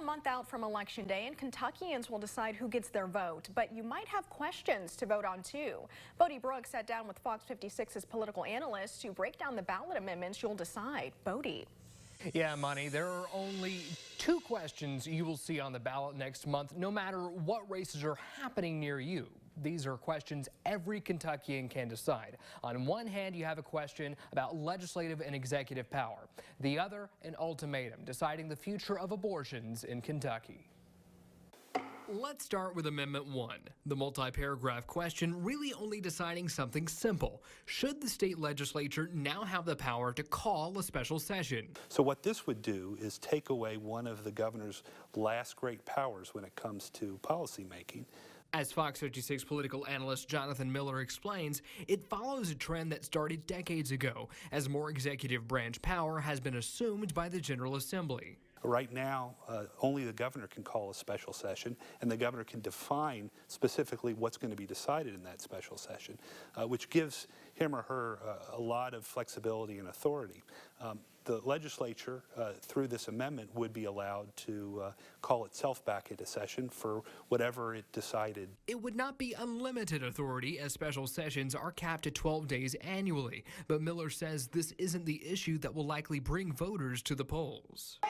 month out from Election Day, and Kentuckians will decide who gets their vote. But you might have questions to vote on, too. Bodie Brooks sat down with Fox 56's political analyst to break down the ballot amendments you'll decide. Bodie. Yeah, Money, there are only two questions you will see on the ballot next month, no matter what races are happening near you. These are questions every Kentuckian can decide. On one hand, you have a question about legislative and executive power. The other, an ultimatum, deciding the future of abortions in Kentucky. Let's start with Amendment 1, the multi-paragraph question really only deciding something simple. Should the state legislature now have the power to call a special session? So what this would do is take away one of the governor's last great powers when it comes to policymaking. As Fox 56 political analyst Jonathan Miller explains, it follows a trend that started decades ago, as more executive branch power has been assumed by the General Assembly. Right now, only the governor can call a special session, and the governor can define specifically what's going to be decided in that special session, which gives him or her a lot of flexibility and authority. The legislature, through this amendment, would be allowed to call itself back into session for whatever it decided. It would not be unlimited authority, as special sessions are capped at 12 days annually. But Miller says this isn't the issue that will likely bring voters to the polls.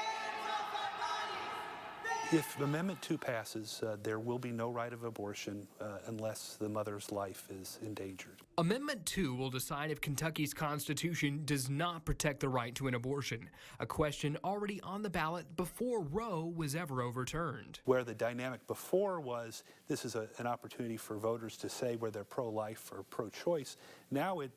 If Amendment 2 passes, there will be no right of abortion unless the mother's life is endangered. Amendment 2 will decide if Kentucky's Constitution does not protect the right to an abortion, a question already on the ballot before Roe was ever overturned. Where the dynamic before was this is an opportunity for voters to say whether they're pro-life or pro-choice, now it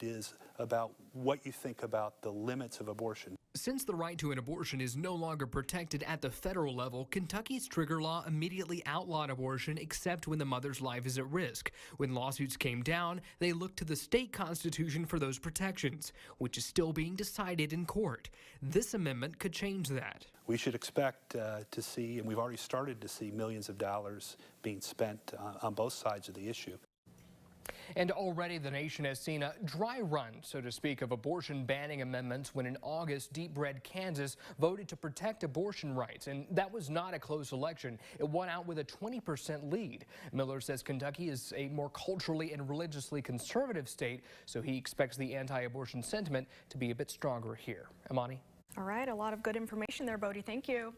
is about what you think about the limits of abortion. Since the right to an abortion is no longer protected at the federal level, Kentucky's trigger law immediately outlawed abortion except when the mother's life is at risk. When lawsuits came down, they looked to the state constitution for those protections, which is still being decided in court. This amendment could change that. We should expect to see, and we've already started to see, millions of dollars being spent on both sides of the issue. And already the nation has seen a dry run, so to speak, of abortion banning amendments when in August, deep red Kansas voted to protect abortion rights. And that was not a close election. It won out with a 20% lead. Miller says Kentucky is a more culturally and religiously conservative state, so he expects the anti-abortion sentiment to be a bit stronger here. Amani? All right, a lot of good information there, Bodie. Thank you.